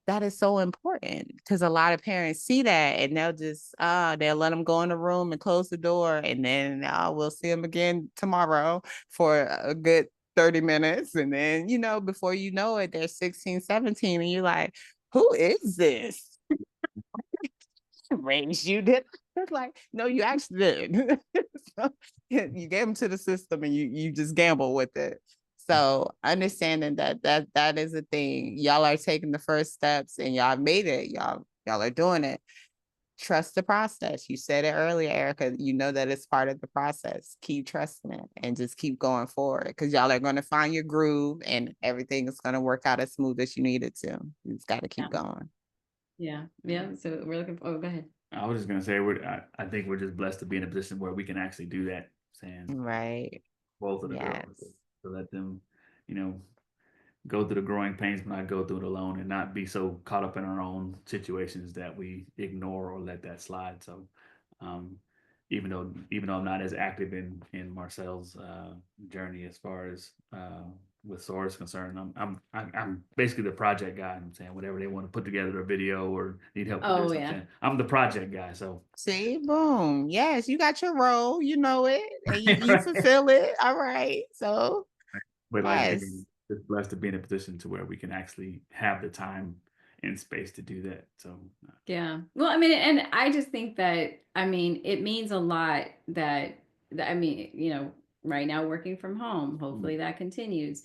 That is so important because a lot of parents see that and they'll let them go in the room and close the door and then we'll see them again tomorrow for a good 30 minutes. And then, before you know it, they're 16, 17 and you're like, who is this? Raised you did. It's like, no, you actually did. So, you gave them to the system and you just gamble with it. So understanding that is a thing. Y'all are taking the first steps and y'all made it. Y'all are doing it. Trust the process. You said it earlier, Erica. You know that it's part of the process. Keep trusting it and just keep going forward because y'all are going to find your groove and everything is going to work out as smooth as you need it to. You just got to keep going. Yeah. So we're looking for, go ahead. I was just gonna say I think we're just blessed to be in a position where we can actually do that. Saying Right. both of the Yes. girls to let them, you know, go through the growing pains, but not go through it alone, and not be so caught up in our own situations that we ignore or let that slide. So, um, even though I'm not as active in Marcel's journey as far as with Sora is concerned, I'm basically the project guy. I'm saying whatever they want to put together a video or need help with Oh this. yeah. I'm the project guy. So See, boom. Yes, you got your role, you know it, and you fulfill it. All right. So, but like yes. again, just blessed to be in a position to where we can actually have the time and space to do that. So Yeah. Well, I mean, and I just think that, I mean, it means a lot that I mean, right now working from home, hopefully that continues.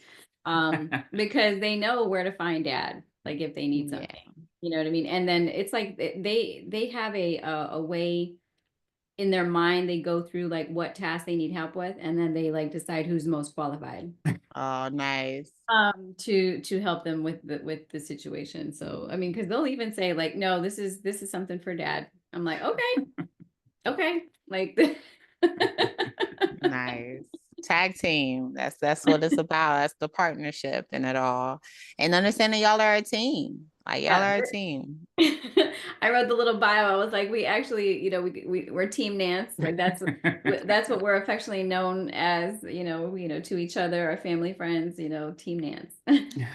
Because they know where to find dad, like if they need Yeah. something, you know what I mean? And then it's like they have a way in their mind, they go through like what tasks they need help with, and then they like decide who's most qualified Oh, nice. to help them with the situation. So I mean, because they'll even say like, no, this is something for dad. I'm like, okay, like Nice. Tag team. That's what it's about. That's the partnership in it all. And understanding y'all are a team. Like y'all yeah. are a team. I wrote the little bio. I was like, we actually, we're Team Nance. Like that's what we're affectionately known as. To each other, our family, friends. Team Nance.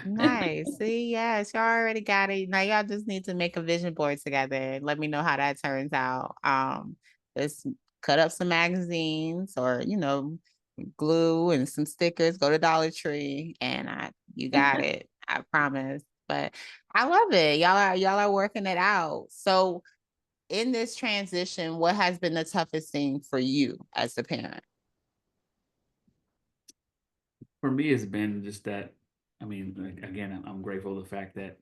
Nice. See, yes, y'all already got it. Now y'all just need to make a vision board together. Let me know how that turns out. Just cut up some magazines or, glue and some stickers, go to Dollar Tree and you got it. I promise. But I love it. Y'all are working it out. So in this transition, what has been the toughest thing for you as a parent? for me, it's been just that. I mean, again, I'm grateful for the fact that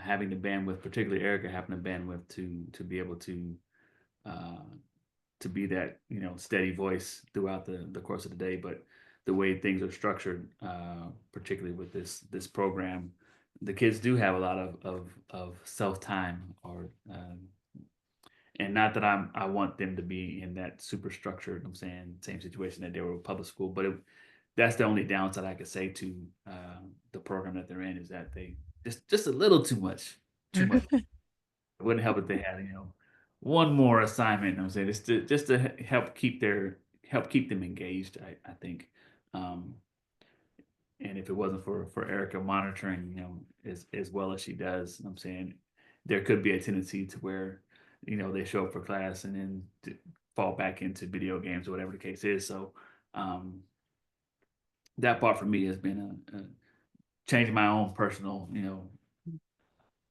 having the bandwidth, particularly Erica, having the bandwidth to be able uh, to be that steady voice throughout the course of the day. But the way things are structured, particularly with this program, the kids do have a lot of self time or and not that I want them to be in that super structured. I'm saying same situation that they were with public school, but that's the only downside I could say to the program that they're in is that they just a little too much. It wouldn't help if they had one more assignment. I'm saying just to help keep them engaged. I think, um, and if it wasn't for Erica monitoring, as well as she does, I'm saying there could be a tendency to where they show up for class and then fall back into video games or whatever the case is. So um, that part for me has been a changing my own personal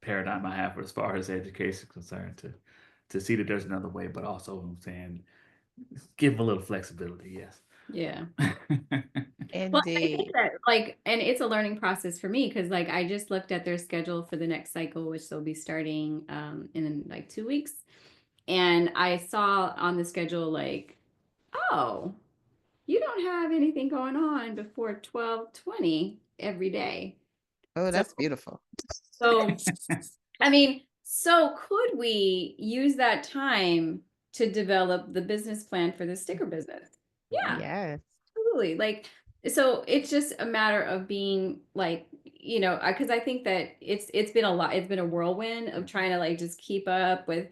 paradigm I have as far as education is concerned to see that there's another way, but also I'm saying give them a little flexibility. Yes. Yeah. Well, I think Indeed. that like, and it's a learning process for me because like I just looked at their schedule for the next cycle, which they'll be starting in like 2 weeks. And I saw on the schedule like, oh, you don't have anything going on before 12:20 every day. Oh, So that's beautiful. so I mean, so could we use that time to develop the business plan for the sticker business? Yeah, Yes. absolutely. Like, so it's just a matter of being like, because I think that it's been a lot. It's been a whirlwind of trying to like just keep up with,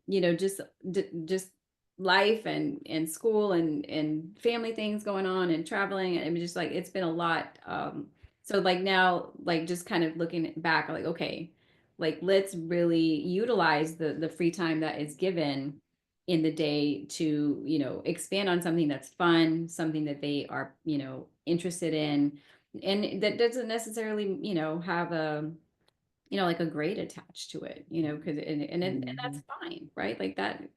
just life and school and family things going on and traveling. And I mean, just like it's been a lot. So like now, like just kind of looking back, like okay, like let's really utilize the free time that is given in the day to expand on something that's fun, something that they are interested in, and that doesn't necessarily have a like a grade attached to it, because and that's Mhm. fine, right? Like that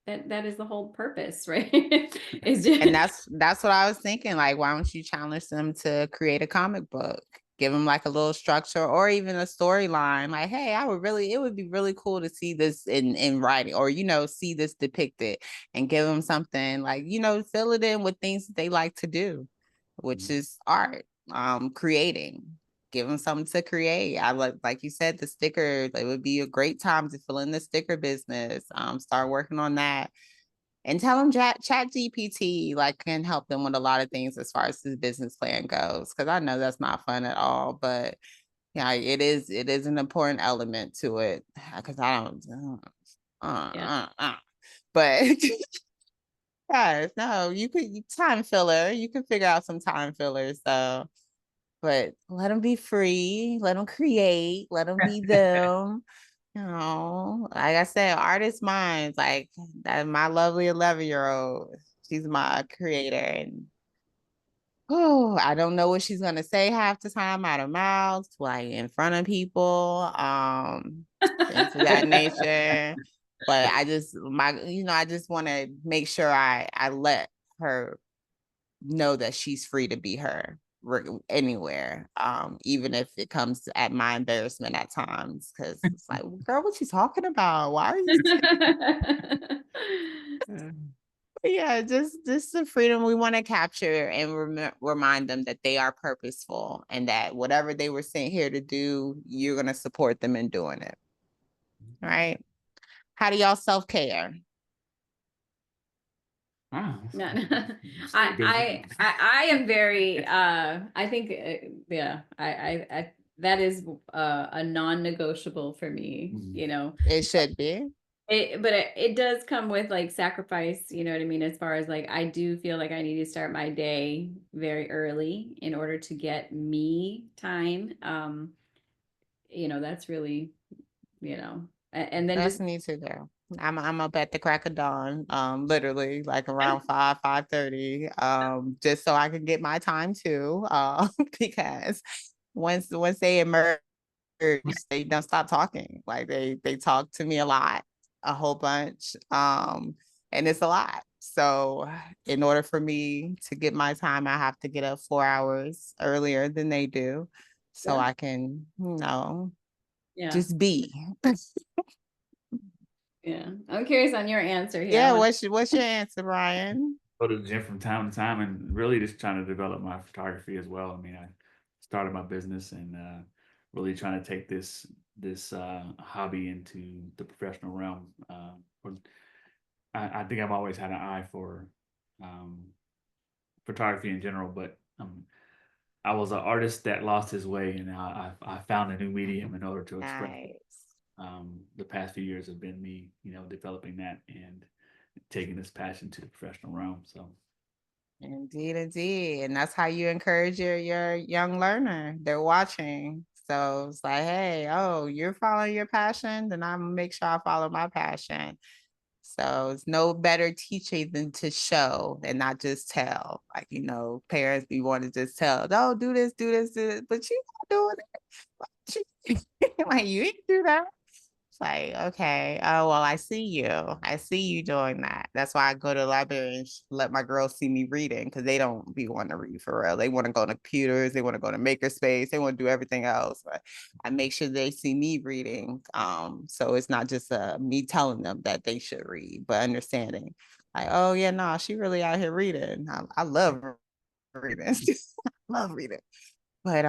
is the whole purpose, right? Is And just that's what I was thinking. Like, why don't you challenge them to create a comic book? Give them like a little structure or even a storyline. Like, hey, it would be really cool to see this in writing or, see this depicted and give them something like, fill it in with things that they like to do, which is art, creating. give them something to create. I like you said, the stickers, it would be a great time to fill in the sticker business. Start working on that. And tell them chat GPT like can help them with a lot of things as far as the business plan goes. Cause I know that's not fun at all, but yeah, it is an important element to it. Cause I don't but guys, no, you could time filler. You can figure out some time fillers. So, but let them be free. Let them create. Let them be them. You know, like I said, artist minds. Like that, my lovely 11-year-old. She's my creator, and oh, I don't know what she's gonna say half the time out of mouth, like in front of people, things of that nature. But I just I just want to make sure I let her know that she's free to be her anywhere, even if it comes at my embarrassment at times, because it's like, girl, what you talking about? Why are you yeah, just the freedom we want to capture and remind them that they are purposeful and that whatever they were sent here to do, you're going to support them in doing it. Right? How do y'all self-care? Wow. No, no. I am very I think yeah I that is a non-negotiable for me, you know. It should be. But it does come with like sacrifice, you know what I mean? As far as like, I do feel like I need to start my day very early in order to get me time. You know, that's really, you know, and then That's just neat to do. I'm up at the crack of dawn, literally like around 5:30, just so I can get my time too. Because once they emerge, they don't stop talking. Like they talk to me a lot, a whole bunch. And it's a lot. So in order for me to get my time, I have to get up 4 hours earlier than they do. So yeah, I can, yeah, just be. yeah. I'm curious on your answer here. Yeah, what's your answer, Brian? Go to the gym from time to time and really just trying to develop my photography as well. I mean, I started my business and really trying to take this hobby into the professional realm. I think I've always had an eye for um, photography in general, but I was an artist that lost his way, and I found a new medium in order to express. Nice. The past few years have been me, developing that and taking this passion to the professional realm. So, Indeed, indeed. And that's how you encourage your young learner. They're watching. So it's like, hey, oh, you're following your passion, then I'm gonna make sure I follow my passion. So it's no better teaching than to show and not just tell. Like, parents be wanting to just tell, oh, do this, do this, do this, but you not doing it. Like you ain't do that. It's like, okay, oh well, I see you. I see you doing that. That's why I go to the library and let my girls see me reading, because they don't be wanting to read for real. They want to go to computers, they want to go to makerspace, they want to do everything else. But I make sure they see me reading. So it's not just me telling them that they should read, but understanding. Like, oh yeah, no, she really out here reading. I love reading. I love reading. But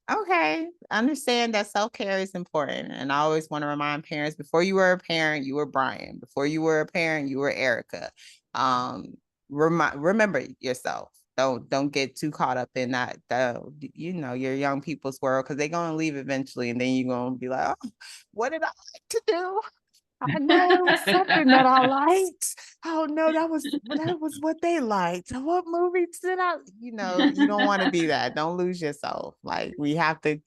okay, understand that self-care is important. And I always want to remind parents, before you were a parent, you were Brian. Before you were a parent, you were Erica. Remember yourself. Don't get too caught up in that, your young people's world, because they're gonna leave eventually, and then you're gonna be like, oh, what did I like to do? I know it was something that I liked. Oh no, that was what they liked. What movies did I? You don't want to be that. Don't lose yourself. Like we have to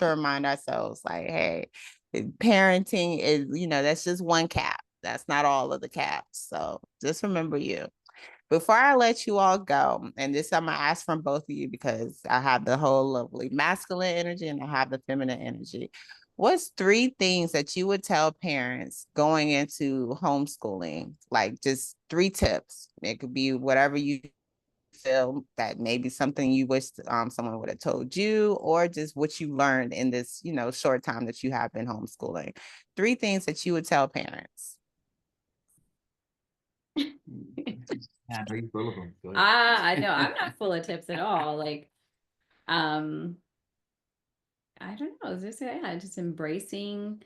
remind ourselves, like, hey, parenting is, that's just one cap. That's not all of the caps. So just remember you. Before I let you all go, and this I'm gonna ask from both of you, because I have the whole lovely masculine energy and I have the feminine energy. What's 3 things that you would tell parents going into homeschooling? Like just 3 tips. It could be whatever you feel that maybe something you wish someone would have told you, or just what you learned in this, short time that you have been homeschooling. 3 things that you would tell parents. yeah, I know you're full of them. I know I'm not full of tips at all. Like, I don't know, just embracing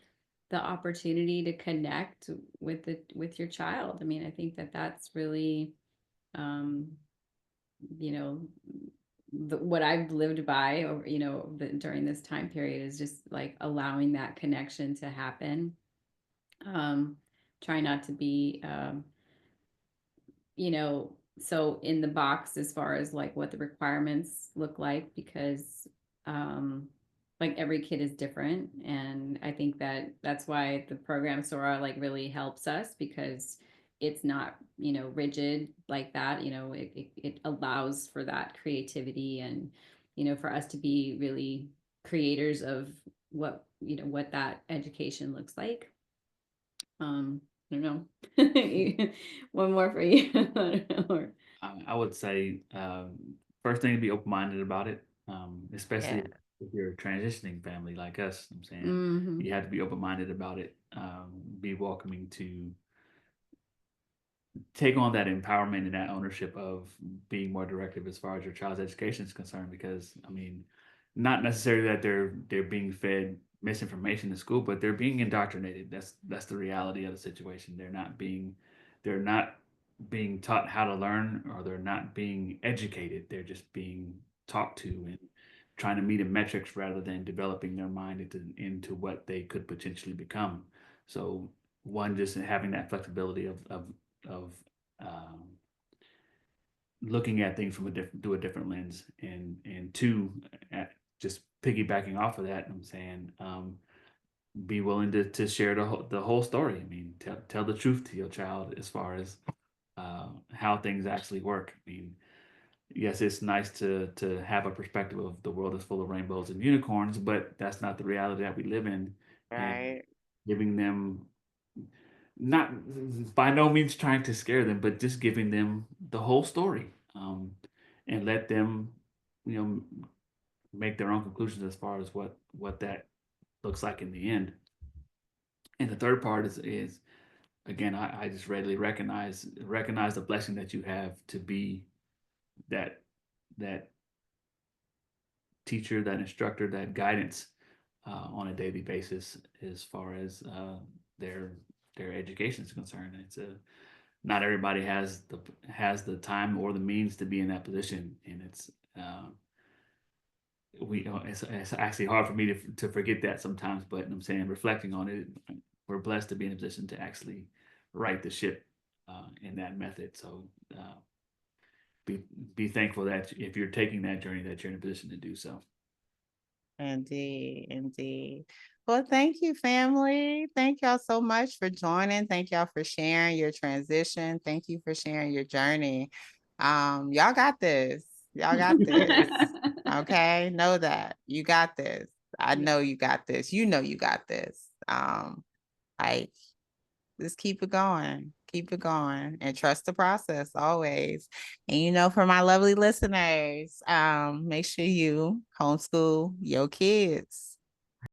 the opportunity to connect with your child. I mean, I think that's really, um, you know, what I've lived by, or during this time period, is just like allowing that connection to happen. Try not to be, so in the box as far as like what the requirements look like, because um like every kid is different, and I think that's why the program Sora like really helps us, because it's not rigid like that. It allows for that creativity, and for us to be really creators of what that education looks like. I don't know. One more for you. I don't know. I would say first thing to be open minded about it, especially Yeah. if you're a transitioning family like us. I'm saying Mm-hmm. you have to be open minded about it. Be welcoming to take on that empowerment and that ownership of being more directive as far as your child's education is concerned. Because I mean, not necessarily that they're being fed misinformation in school, but they're being indoctrinated. That's the reality of the situation. They're not being taught how to learn, or they're not being educated. They're just being talked to and trying to meet a metrics rather than developing their mind into what they could potentially become. So one, just having that flexibility of um, looking at things from through a different lens, and two, just piggybacking off of that, I'm saying be willing to share the whole story. I mean, tell the truth to your child as far as how things actually work. I mean, yes, it's nice to have a perspective of the world is full of rainbows and unicorns, but that's not the reality that we live in. And Right. giving them, not by no means trying to scare them, but just giving them the whole story, and let them, you know, make their own conclusions as far as what that looks like in the end. And the third part is again, I just readily recognize the blessing that you have to be that that teacher, that instructor, that guidance on a daily basis as far as their their education is concerned. It's a Not everybody has the time or the means to be in that position, and it's actually hard for me to forget that sometimes. But I'm saying, reflecting on it, we're blessed to be in a position to actually right the ship in that method. So uh, be be thankful that if you're taking that journey, that you're in a position to do so. Indeed, indeed. Well, thank you, family. Thank y'all so much for joining. Thank y'all for sharing your transition. Thank you for sharing your journey. Y'all got this. Y'all got this. Okay. Know that. You got this. I Yeah. know you got this. You know you got this. Like, just keep it going. Keep it going and trust the process always. And for my lovely listeners, make sure you homeschool your kids.